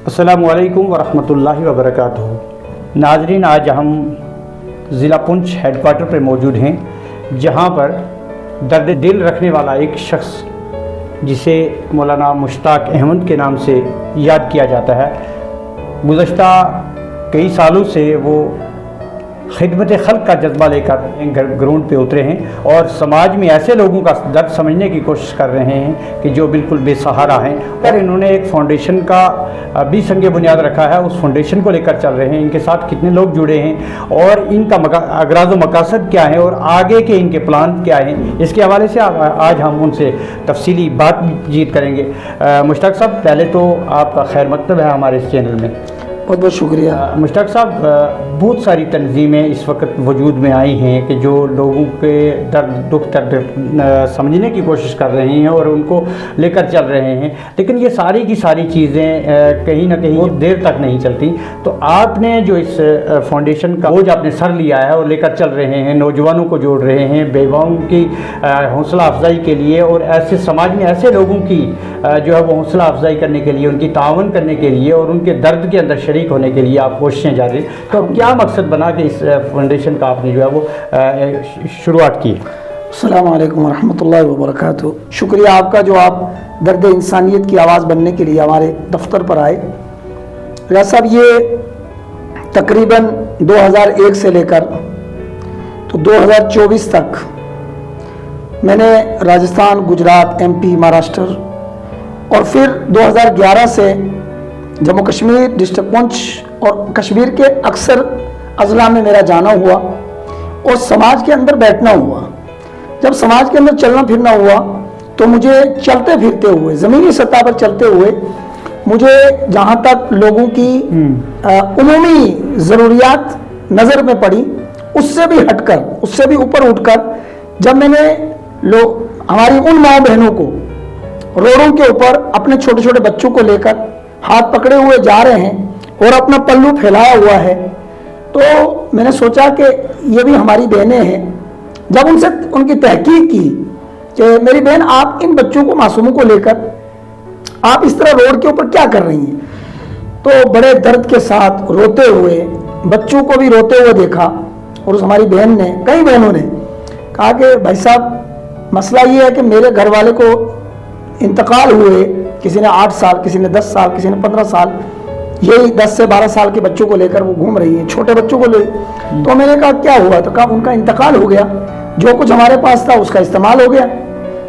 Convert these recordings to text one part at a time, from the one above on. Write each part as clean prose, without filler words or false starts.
अस्सलामु अलैकुम वरहमतुल्लाहि वबरकातुहू। नाज़रीन, आज हम ज़िला पुंछ हेडक्वार्टर पर मौजूद हैं, जहां पर दर्द दिल रखने वाला एक शख्स जिसे मौलाना मुश्ताक अहमद के नाम से याद किया जाता है, गुज़श्ता कई सालों से वो खिदमत खल्क का जज्बा लेकर ग्राउंड पे उतरे हैं और समाज में ऐसे लोगों का दर्द समझने की कोशिश कर रहे हैं कि जो बिल्कुल बेसहारा हैं। और इन्होंने एक फाउंडेशन का भी संग बुनियाद रखा है, उस फाउंडेशन को लेकर चल रहे हैं। इनके साथ कितने लोग जुड़े हैं और इनका अगराज़ व मकासद क्या है और आगे के इनके प्लान क्या हैं, इसके हवाले से आज हम उनसे तफसीली बातचीत करेंगे। मुश्ताक साहब, पहले तो आपका खैर मकतब है हमारे इस चैनल में। बहुत बहुत शुक्रिया। मुश्ताक साहब, बहुत सारी तंजीमें इस वक्त वजूद में आई हैं कि जो लोगों के दर्द दुख दर्द समझने की कोशिश कर रहे हैं और उनको लेकर चल रहे हैं, लेकिन ये सारी की सारी चीज़ें कहीं ना कहीं बहुत देर तक नहीं चलती। तो आपने जो इस फाउंडेशन का बोझ आपने सर लिया है और लेकर चल रहे हैं, नौजवानों को जोड़ रहे हैं, बेवाओं की हौसला अफजाई के लिए और ऐसे समाज में ऐसे लोगों की जो है वो हौसला अफजाई करने के लिए, उनकी तावन करने के लिए और उनके दर्द के अंदर शरीक होने के लिए आप कोशिशें जारी। तो क्या मकसद बना कि इस फाउंडेशन का आपने जो है वो शुरुआत की? अस्सलामु अलैकुम वरहमतुल्लाहि वबरकातुहू। शुक्रिया आपका जो आप दर्द इंसानियत की आवाज़ बनने के लिए हमारे दफ्तर पर आए। रियाज साहब, ये तकरीबन 2001 से लेकर तो 2024 तक मैंने राजस्थान, गुजरात, MP, महाराष्ट्र और फिर 2011 से जम्मू कश्मीर, डिस्ट्रिक्ट पुंछ और कश्मीर के अक्सर अजला में मेरा जाना हुआ और समाज के अंदर बैठना हुआ। जब समाज के अंदर चलना फिरना हुआ तो मुझे चलते फिरते हुए, ज़मीनी सतह पर चलते हुए, मुझे जहाँ तक लोगों की उमूमी ज़रूरियात नज़र में पड़ी, उससे भी हटकर, उससे भी ऊपर उठकर, जब मैंने हमारी उन माँ बहनों को रोडों के ऊपर अपने छोटे छोटे बच्चों को लेकर हाथ पकड़े हुए जा रहे हैं और अपना पल्लू फैलाया हुआ है, तो मैंने सोचा कि ये भी हमारी बहनें हैं। जब उनसे उनकी तहकीक की कि मेरी बहन, आप इन बच्चों को, मासूमों को लेकर आप इस तरह रोड के ऊपर क्या कर रही हैं, तो बड़े दर्द के साथ रोते हुए, बच्चों को भी रोते हुए देखा। और उस हमारी बहन ने, कई बहनों ने कहा कि भाई साहब, मसला ये है कि मेरे घर वाले को इंतकाल हुए, किसी ने 8 साल, किसी ने 10 साल, किसी ने 15 साल, यही 10 से 12 साल के बच्चों को लेकर वो घूम रही है, छोटे बच्चों को ले। तो मैंने कहा क्या हुआ? तो कहा उनका इंतकाल हो गया, जो कुछ हमारे पास था उसका इस्तेमाल हो गया।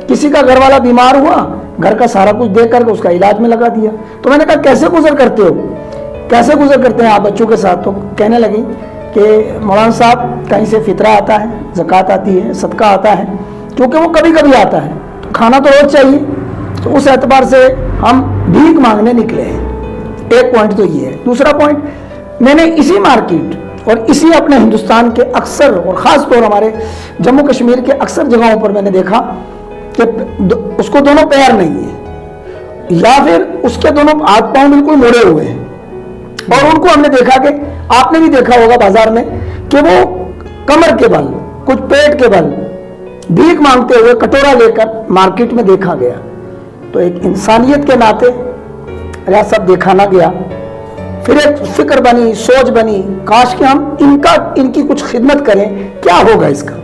किसी का घर वाला बीमार हुआ, घर का सारा कुछ दे करके उसका इलाज में लगा दिया। तो मैंने कहा कैसे गुजर करते हो, कैसे गुजर करते हैं आप बच्चों के साथ? तो कहने लगी कि मौलाना साहब, कहीं से फितरा आता है, ज़कात आती है, सदका आता है, क्योंकि वो कभी कभी आता है, तो खाना तो रोज चाहिए, तो उस एतबार से हम भीख मांगने निकले हैं। एक पॉइंट तो ये है। दूसरा पॉइंट, मैंने इसी मार्केट और इसी अपने हिंदुस्तान के अक्सर और ख़ास तौर हमारे जम्मू कश्मीर के अक्सर जगहों पर मैंने देखा कि उसको दोनों पैर नहीं है या फिर उसके दोनों हाथ पांव बिल्कुल मुड़े हुए हैं। और उनको हमने देखा कि आपने भी देखा होगा बाजार में कि वो कमर के बल, कुछ पेट के बल भीख मांगते हुए कटोरा लेकर मार्केट में देखा गया। तो एक इंसानियत के नाते रियाज साहब देखा ना गया। फिर एक फिक्र बनी, सोच बनी, काश कि हम इनकी कुछ खिदमत करें, क्या होगा इसका।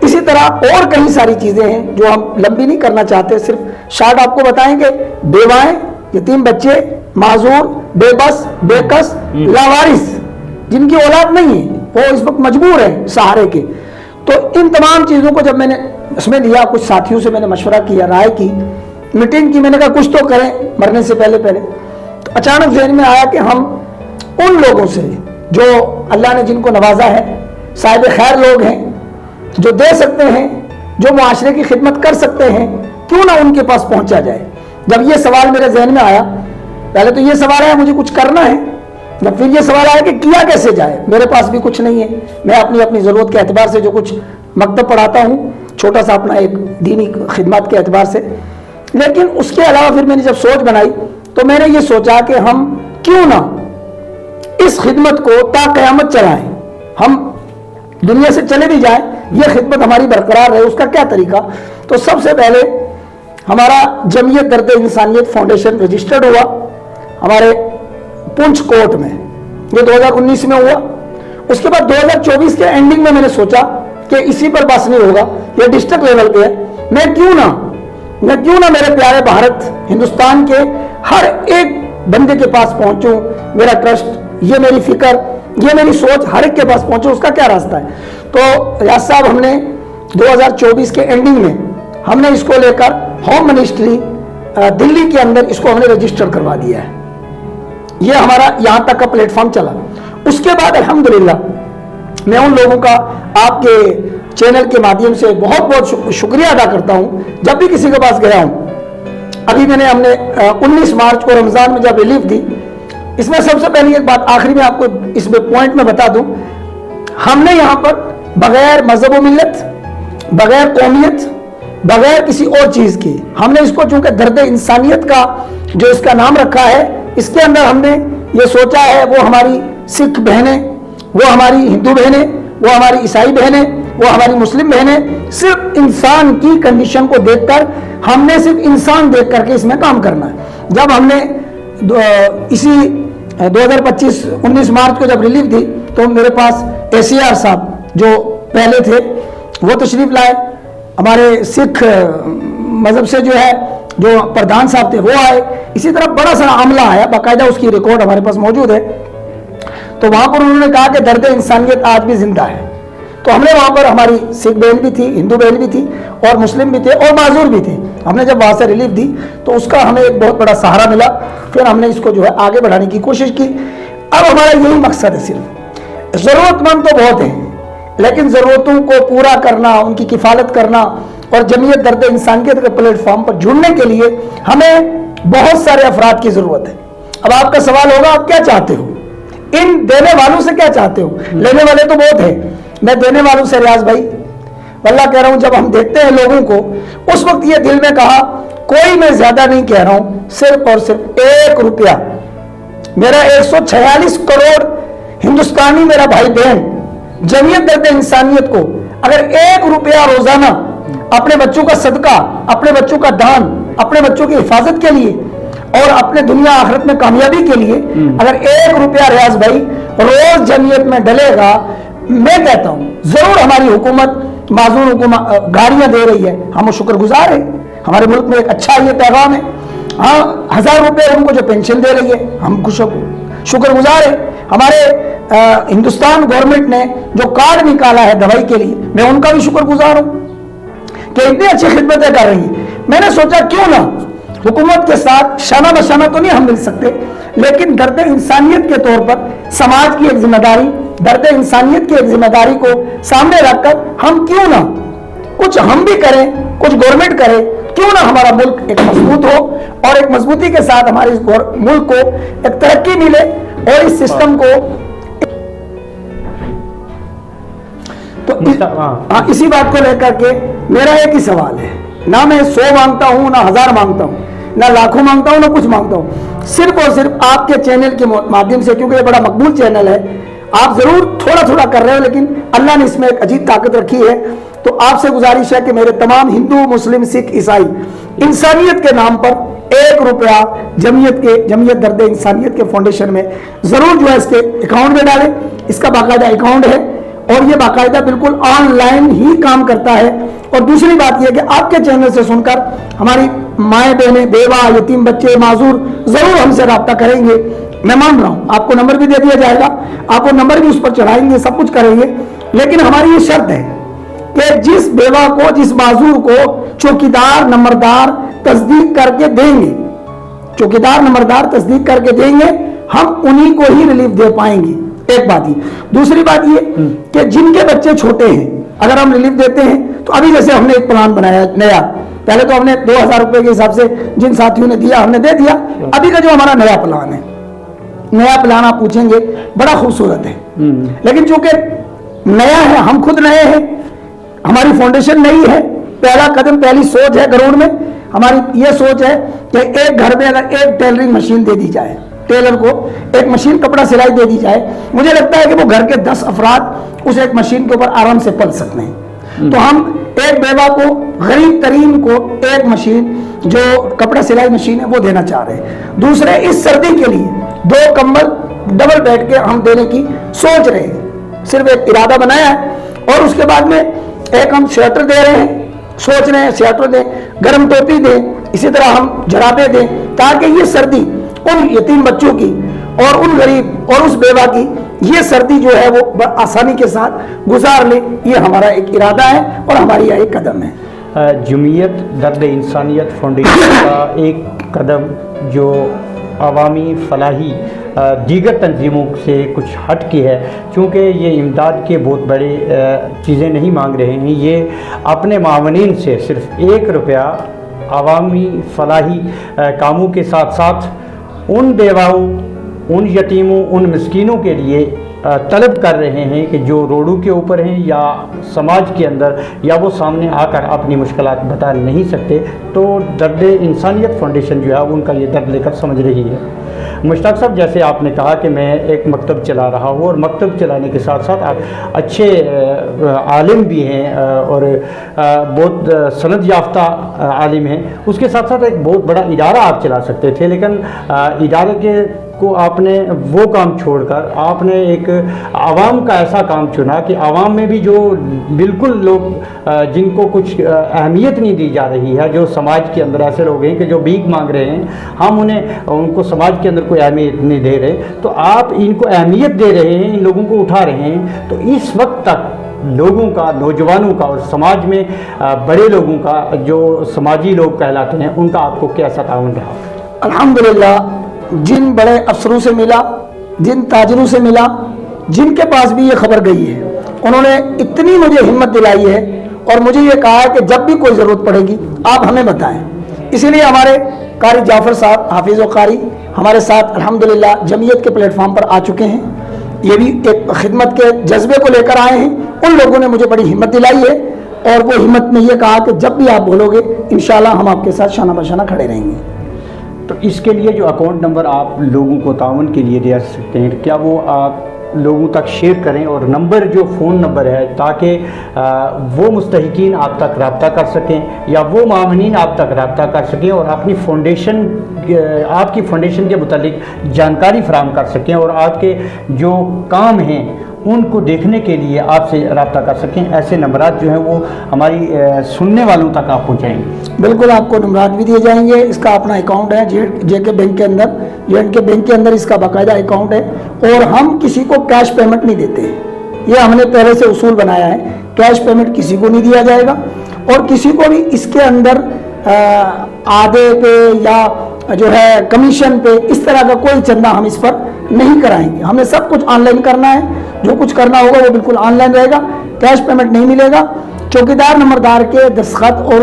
इसी तरह और कई सारी चीजें हैं जो हम लंबी नहीं करना चाहते, सिर्फ शार्ट आपको बताएंगे। बेवाएं, यतीम बच्चे, माजूर, बेबस, बेकस, लावारिस, जिनकी औलाद नहीं है, वो इस वक्त मजबूर है सहारे के। तो इन तमाम चीजों को जब मैंने इसमें लिया, कुछ साथियों से मैंने मशवरा किया, राय की, मीटिंग की, मैंने कहा कुछ तो करें मरने से पहले पहले। तो अचानक ज़हन में आया कि हम उन लोगों से जो अल्लाह ने जिनको नवाजा है, साहिब खैर लोग हैं, जो दे सकते हैं, जो मुआशरे की खिदमत कर सकते हैं, क्यों ना उनके पास पहुंचा जाए। जब ये सवाल मेरे जहन में आया, पहले तो ये सवाल आया मुझे कुछ करना है, जब फिर ये सवाल आया कि किया कैसे जाए। मेरे पास भी कुछ नहीं है, मैं अपनी ज़रूरत के एतबार से जो कुछ मकतब पढ़ाता हूँ, छोटा सा अपना एक दीनी खिदमत के एतबार से, लेकिन उसके अलावा फिर मैंने जब सोच बनाई तो मैंने ये सोचा कि हम क्यों ना इस खिदमत को ता क़यामत चलाएं, हम दुनिया से चले भी जाएं, ये खिदमत हमारी बरकरार रहे। उसका क्या तरीका? तो सबसे पहले हमारा जमीयत दर्द इंसानियत फाउंडेशन रजिस्टर्ड हुआ, हमारे पुंछ कोर्ट में, ये 2019 में हुआ। उसके बाद 2024 के एंडिंग में मैंने सोचा कि इसी पर बस नहीं होगा, ये डिस्ट्रिक्ट लेवल पे है, मैं क्यों ना मेरे प्यारे भारत हिंदुस्तान के हर एक बंदे के पास पहुंचूं। मेरा ट्रस्ट, ये मेरी फिक्र, ये मेरी सोच हर एक के पास पहुंचूं, उसका क्या रास्ता है। तो रियाज साहब, हमने 2024 के एंडिंग में हमने इसको लेकर होम मिनिस्ट्री दिल्ली के अंदर इसको हमने रजिस्टर करवा दिया है। ये हमारा यहाँ तक का प्लेटफॉर्म चला। उसके बाद अल्हम्दुलिल्लाह मैं उन लोगों का आपके चैनल के माध्यम से बहुत बहुत शुक्रिया अदा करता हूँ। जब भी किसी के पास गया हूँ, अभी हमने 19 मार्च को रमज़ान में जब रिलीफ दी, इसमें सबसे पहले एक बात आखिरी में आपको इसमें पॉइंट में बता दूं, हमने यहाँ पर बगैर मजहब व मिल्लत, बगैर कौमियत, बगैर किसी और चीज की, हमने इसको चूंकि दर्द इंसानियत का जो इसका नाम रखा है, इसके अंदर हमने ये सोचा है वो हमारी सिख बहनें, वो हमारी हिंदू बहनें, वो हमारी ईसाई बहनें, वो हमारी मुस्लिम बहनें, सिर्फ इंसान की कंडीशन को देखकर हमने सिर्फ इंसान देख करके इसमें काम करना है। जब हमने इसी 2025 19 मार्च को जब रिलीफ दी तो मेरे पास ACR साहब जो पहले थे वो तशरीफ लाए, हमारे सिख मजहब से जो है जो प्रधान साहब थे वो आए, इसी तरह बड़ा सारा अमला आया, बाकायदा उसकी रिकॉर्ड हमारे पास मौजूद है। तो वहां पर उन्होंने कहा कि दर्द इंसानियत आज भी जिंदा है। तो हमने वहां पर, हमारी सिख बहन भी थी, हिंदू बहन भी थी और मुस्लिम भी थे और माजूर भी थे, हमने जब वहां से रिलीफ दी तो उसका हमें एक बहुत बड़ा सहारा मिला। फिर हमने इसको जो है आगे बढ़ाने की कोशिश की। अब हमारा यही मकसद है, सिर्फ जरूरतमंद तो बहुत है लेकिन जरूरतों को पूरा करना, उनकी किफालत करना और जमीयत दर्द इंसानियत के प्लेटफॉर्म पर जुड़ने के लिए हमें बहुत सारे अफराद की जरूरत है। अब आपका सवाल होगा, आप क्या चाहते हो, इन देने वालों से क्या चाहते हो? लेने वाले तो बहुत है, मैं देने वालों से रियाज भाई वल्लाह कह रहा हूं, जब हम देखते हैं लोगों को, उस वक्त ये दिल में कहा, कोई मैं ज्यादा नहीं कह रहा हूं, सिर्फ और सिर्फ 1 रुपया, मेरा 146 करोड़ हिंदुस्तानी मेरा भाई बहन जमीयत दर्द इंसानियत को अगर 1 रुपया रोजाना अपने बच्चों का सदका, अपने बच्चों का दान, अपने बच्चों की हिफाजत के लिए और अपने दुनिया आखिरत में कामयाबी के लिए अगर 1 रुपया रियाज भाई रोज जमीयत में डलेगा, मैं कहता हूं जरूर हमारी हुकूमत, माजूर हुकूमत गाड़ियां दे रही है, हम शुक्रगुजार है, हमारे मुल्क में एक अच्छा ये पैगाम है। हाँ, 1000 रुपये उनको जो पेंशन दे रही है, हम शुक्रगुजार है। हमारे हिंदुस्तान गवर्नमेंट ने जो कार्ड निकाला है दवाई के लिए, मैं उनका भी शुक्रगुजार हूं कि इतनी अच्छी खिदमतें कर रही है। मैंने सोचा क्यों ना हुकूमत के साथ शाना बशाना तो नहीं हम मिल सकते, लेकिन दर्द इंसानियत के तौर पर समाज की एक जिम्मेदारी, दर्द इंसानियत की एक जिम्मेदारी को सामने रखकर हम क्यों ना कुछ हम भी करें, कुछ गवर्नमेंट करे, क्यों ना हमारा मुल्क एक मजबूत हो और एक मजबूती के साथ हमारे इस मुल्क को एक तरक्की मिले और इस सिस्टम को तो इसी बात को लेकर के मेरा एक ही सवाल है, ना मैं 100 मांगता हूं, ना 1000 मांगता हूं, ना लाखों मांगता हूं, ना कुछ मांगता हूं, सिर्फ और सिर्फ आपके चैनल के माध्यम से, क्योंकि ये बड़ा मकबूल चैनल है, आप जरूर थोड़ा थोड़ा कर रहे हो लेकिन अल्लाह ने इसमें एक अजीब ताकत रखी है। तो आपसे गुजारिश है कि मेरे तमाम हिंदू, मुस्लिम, सिख, ईसाई इंसानियत के नाम पर 1 रुपया जमीयत दर्द इंसानियत के फाउंडेशन में जरूर जो है इसके अकाउंट में डालें। इसका बाकायदा अकाउंट है और ये बाकायदा बिल्कुल ऑनलाइन ही काम करता है। और दूसरी बात यह कि आपके चैनल से सुनकर हमारी माएँ बहनें, बेवा, यतीम बच्चे, माजूर जरूर हमसे रब्ता करेंगे। मैं मान रहा हूं आपको नंबर भी दे दिया जाएगा, आपको नंबर भी उस पर चढ़ाएंगे, सब कुछ करेंगे, लेकिन हमारी ये शर्त है कि जिस बेवा को, जिस माजूर को चौकीदार नंबरदार तस्दीक करके देंगे, चौकीदार नंबरदार तस्दीक करके देंगे, हम उन्हीं को ही रिलीफ दे पाएंगे। एक बात ही। दूसरी बात ये कि जिनके बच्चे छोटे हैं, अगर हम रिलीफ देते हैं तो अभी जैसे हमने एक प्लान बनाया नया, पहले तो हमने 2000 रुपए के हिसाब से जिन साथियों ने दिया हमने दे दिया। अभी का जो हमारा नया प्लान है, नया प्लान आप पूछेंगे बड़ा खूबसूरत है, लेकिन चूंकि नया है, हम खुद नए हैं, हमारी फाउंडेशन नई है, पहला कदम, पहली सोच है गरुड़ में, हमारी ये सोच है कि एक घर में अगर एक टेलरिंग मशीन दे दी जाए, टेलर को एक मशीन कपड़ा सिलाई दे दी जाए, मुझे लगता है कि वो घर के 10 अफराद उस एक मशीन के ऊपर आराम से पल सकते हैं। तो हम एक बेवा को, गरीब तरीन को एक मशीन जो कपड़ा सिलाई मशीन है वो देना चाह रहे हैं। दूसरे, इस सर्दी के लिए 2 कंबल डबल बेड के हम देने की सोच रहे हैं, सिर्फ एक इरादा बनाया है। और उसके बाद में एक हम स्वेटर दे रहे हैं, सोच रहे हैं स्वेटर दें, गर्म टोपी दें, इसी तरह हम जराबे दें, ताकि ये सर्दी उन यतीम बच्चों की और उन गरीब और उस बेवा की ये सर्दी जो है वो आसानी के साथ गुजार ले। ये हमारा एक इरादा है और हमारी यह एक कदम है। जमीयत दर्द इंसानियत फाउंडेशन का एक कदम जो अवामी फलाही दीगर तंजीमों से कुछ हट के है, चूँकि ये इमदाद के बहुत बड़े चीज़ें नहीं मांग रहे हैं, ये अपने मावनीन से सिर्फ 1 रुपया अवामी फलाही कामों के साथ साथ उन बेवाओं, उन यतीमों, उन मिस्कीनों के लिए तलब कर रहे हैं कि जो रोडों के ऊपर हैं या समाज के अंदर, या वो सामने आकर अपनी मुश्किलात बता नहीं सकते, तो दर्द इंसानियत फाउंडेशन जो है उनका ये दर्द लेकर समझ रही है। मुश्ताक साहब, जैसे आपने कहा कि मैं एक मकतब चला रहा हूँ और मकतब चलाने के साथ साथ आप अच्छे आलिम भी हैं और बहुत सनद याफ्ता आलिम हैं, उसके साथ साथ एक बहुत बड़ा इदारा आप चला सकते थे, लेकिन इदारे के को आपने वो काम छोड़कर आपने एक आवाम का ऐसा काम चुना कि आवाम में भी जो बिल्कुल लोग जिनको कुछ अहमियत नहीं दी जा रही है, जो समाज के अंदर ऐसे लोग हैं कि जो भीख मांग रहे हैं, हम उनको समाज के अंदर कोई अहमियत नहीं दे रहे, तो आप इनको अहमियत दे रहे हैं, इन लोगों को उठा रहे हैं। तो इस वक्त तक लोगों का, नौजवानों का और समाज में बड़े लोगों का, जो समाजी लोग कहलाते हैं, उनका आपको कैसा ताउन रहा? अल्हम्दुलिल्लाह, जिन बड़े अफसरों से मिला, जिन ताजरों से मिला, जिनके पास भी ये खबर गई है, उन्होंने इतनी मुझे हिम्मत दिलाई है और मुझे ये कहा है कि जब भी कोई ज़रूरत पड़ेगी आप हमें बताएं। इसीलिए हमारे कारी जाफ़र साहब, हाफिज़ व कारी, हमारे साथ अल्हम्दुलिल्लाह जमीयत के प्लेटफॉर्म पर आ चुके हैं। ये भी एक खिदमत के जज्बे को लेकर आए हैं। उन लोगों ने मुझे बड़ी हिम्मत दिलाई है और वो हिम्मत में ये कहा कि जब भी आप बोलोगे इंशाल्लाह हम आपके साथ शाना बशाना खड़े रहेंगे। तो इसके लिए जो अकाउंट नंबर आप लोगों को ताउन के लिए दे सकते हैं, क्या वो आप लोगों तक शेयर करें, और नंबर जो फ़ोन नंबर है, ताकि वो मुस्तहिकीन आप तक रब्ता कर सकें या वो मामनीन आप तक रब्ता कर सकें और अपनी फाउंडेशन, आपकी फाउंडेशन के मुतालिक जानकारी फराहम कर सकें और आपके जो काम हैं उनको देखने के लिए आपसे रब्ता कर सकें। ऐसे नंबरात जो हैं वो हमारी सुनने वालों तक आप पहुँचाएँगे? बिल्कुल, आपको नंबरात भी दिए जाएंगे। इसका अपना अकाउंट है जेके बैंक के अंदर, जेके बैंक के अंदर इसका बाकायदा अकाउंट है और हम किसी को कैश पेमेंट नहीं देते। ये हमने पहले से उसूल बनाया है, कैश पेमेंट किसी को नहीं दिया जाएगा और किसी को भी इसके अंदर आधे पे या जो है कमीशन पे इस तरह का कोई चंदा हम इस पर नहीं कराएंगे। हमें सब कुछ ऑनलाइन करना है, जो कुछ करना होगा वो बिल्कुल ऑनलाइन रहेगा, कैश पेमेंट नहीं मिलेगा। चौकीदार नंबरदार के दस्तखत और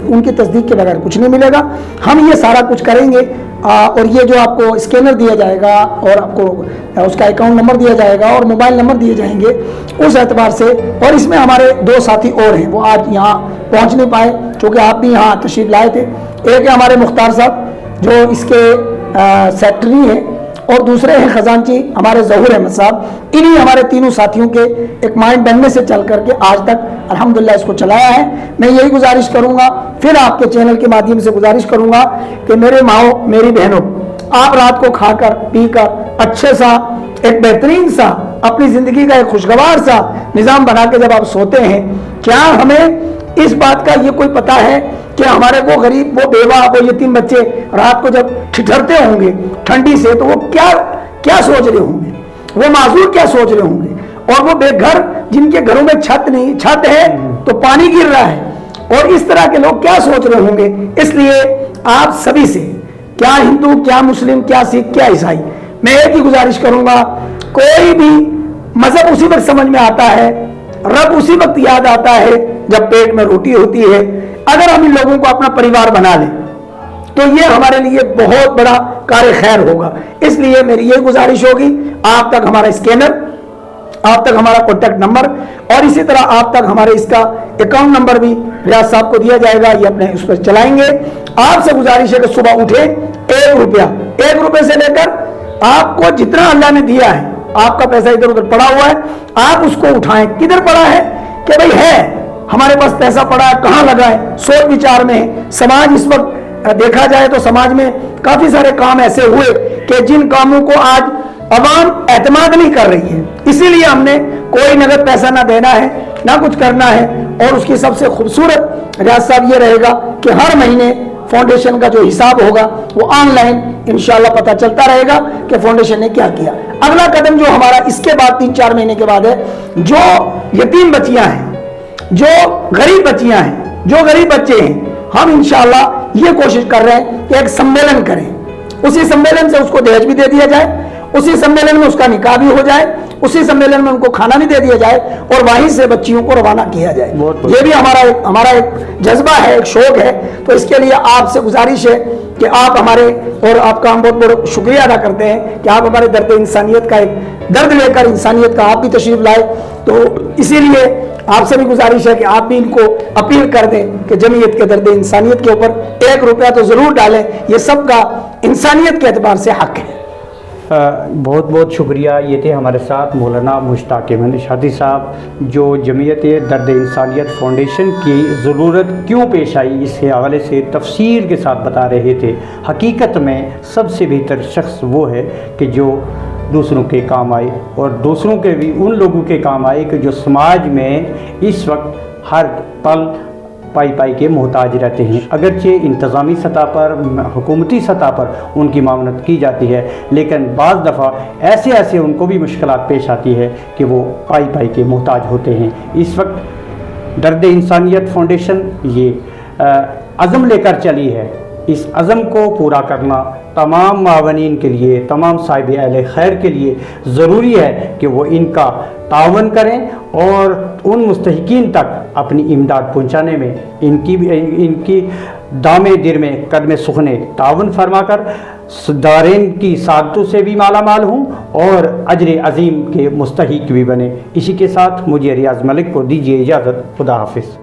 उनकी तस्दीक के बगैर कुछ नहीं मिलेगा। हम ये सारा कुछ करेंगे और ये जो आपको स्कैनर दिया जाएगा और आपको उसका अकाउंट नंबर दिया जाएगा और मोबाइल नंबर दिए जाएंगे उस एतबार से। और इसमें हमारे 2 साथी और हैं, वो आज यहाँ पहुँच नहीं पाए क्योंकि आप भी यहाँ तशरीफ लाए थे। एक है हमारे मुख्तार साहब जो इसके सेक्रेटरी हैं और दूसरे हैं खजानची हमारे ज़हूर अहमद साहब। इन्हीं हमारे तीनों साथियों के एक माइंड बनने से चल करके आज तक अल्हम्दुलिल्लाह इसको चलाया है। मैं यही गुजारिश करूंगा, फिर आपके चैनल के माध्यम से गुजारिश करूंगा कि मेरे माओ, मेरी बहनों, आप रात को खाकर पीकर अच्छे सा एक बेहतरीन सा अपनी ज़िंदगी का एक खुशगवार सा निज़ाम बना के जब आप सोते हैं, क्या हमें इस बात का ये कोई पता है कि हमारे वो गरीब, वो बेवा, वो यतीम बच्चे रात को जब ठिठुरते होंगे ठंडी से तो वो क्या सोच रहे होंगे, वो माजूर क्या सोच रहे होंगे, और वो बेघर जिनके घरों में छत नहीं, छत है तो पानी गिर रहा है, और इस तरह के लोग क्या सोच रहे होंगे। इसलिए आप सभी से, क्या हिंदू, क्या मुस्लिम, क्या सिख, क्या ईसाई, मैं एक ही गुजारिश करूंगा, कोई भी मजहब उसी वक्त समझ में आता है, रब उसी वक्त याद आता है जब पेट में रोटी होती है। अगर हम इन लोगों को अपना परिवार बना लें तो ये हमारे लिए बहुत बड़ा कार्य खैर होगा। इसलिए मेरी ये गुजारिश होगी, आप तक हमारा स्कैनर, आप तक हमारा कॉन्टैक्ट नंबर और इसी तरह आप तक हमारे इसका अकाउंट नंबर भी रियाज साहब को दिया जाएगा, ये अपने उस पर चलाएंगे। आपसे गुजारिश है कि सुबह उठे 1 रुपये से लेकर आपको जितना अल्लाह ने दिया है, आपका पैसा इधर उधर पड़ा हुआ है, आप उसको उठाएं। किधर पड़ा है कि भाई है हमारे पास पैसा पड़ा है, कहाँ लगा है, सोच विचार में। समाज इस वक्त देखा जाए तो समाज में काफी सारे काम ऐसे हुए کہ جن کاموں کو آج عوام اعتماد نہیں کر رہی ہے، اسی لیے ہم نے کوئی نقد پیسہ نہ دینا ہے نہ کچھ کرنا ہے، اور اس کی سب سے خوبصورت ریاض صاحب یہ رہے گا کہ ہر مہینے فاؤنڈیشن کا جو حساب ہوگا وہ آن لائن انشاءاللہ پتہ چلتا رہے گا کہ فاؤنڈیشن نے کیا کیا۔ اگلا قدم جو ہمارا اس کے بعد 3-4 مہینے کے بعد ہے، جو یتیم بچیاں ہیں، جو غریب بچیاں ہیں، جو غریب بچے ہیں، ہم انشاءاللہ یہ کوشش کر رہے ہیں کہ ایک سمیلن کریں، اسی سمیلن سے اس کو دہیج بھی دے دیا جائے، اسی سمیلن میں اس کا نکاح بھی ہو جائے، اسی سمیلن میں ان کو کھانا بھی دے دیا جائے، اور وہیں سے بچیوں کو روانہ کیا جائے۔ یہ بھی ہمارا ایک جذبہ ہے، ایک شوق ہے۔ تو اس کے لیے آپ سے گزارش ہے کہ آپ ہمارے، اور آپ کا ہم بہت بہت شکریہ ادا کرتے ہیں کہ آپ ہمارے درد انسانیت کا ایک درد لے کر انسانیت کا آپ بھی تشریف لائے۔ تو اسی لیے آپ سے بھی گزارش ہے کہ آپ بھی ان کو اپیل کر دیں کہ جمعیت کے درد انسانیت کے اوپر 1 روپیہ تو ضرور ڈالیں، یہ سب کا انسانیت کے اعتبار سے حق ہے۔ بہت بہت شکریہ۔ یہ تھے ہمارے ساتھ مولانا مشتاق احمد نشاطی صاحب، جو جمعیت درد انسانیت فاؤنڈیشن کی ضرورت کیوں پیش آئی اس کے حوالے سے تفصیل کے ساتھ بتا رہے تھے۔ حقیقت میں سب سے بہتر شخص وہ ہے کہ جو دوسروں کے کام آئے، اور دوسروں کے بھی ان لوگوں کے کام آئے کہ جو سماج میں اس وقت ہر پل پائی کے محتاج رہتے ہیں۔ اگرچہ انتظامی سطح پر، حکومتی سطح پر ان کی معاونت کی جاتی ہے، لیکن بعض دفعہ ایسے ان کو بھی مشکلات پیش آتی ہے کہ وہ پائی کے محتاج ہوتے ہیں۔ اس وقت درد انسانیت فاؤنڈیشن یہ عزم لے کر چلی ہے۔ اس عزم کو پورا کرنا تمام معاونین کے لیے، تمام صاحب اہل خیر کے لیے ضروری ہے کہ وہ ان کا تعاون کریں، اور ان مستحقین تک اپنی امداد پہنچانے میں ان کی دامے دیر میں قدم سخنے تعاون فرما کر دارین کی سعادتوں سے بھی مالا مال ہوں اور اجر عظیم کے مستحق بھی بنے۔ اسی کے ساتھ مجھے ریاض ملک کو دیجیے اجازت۔ خدا حافظ۔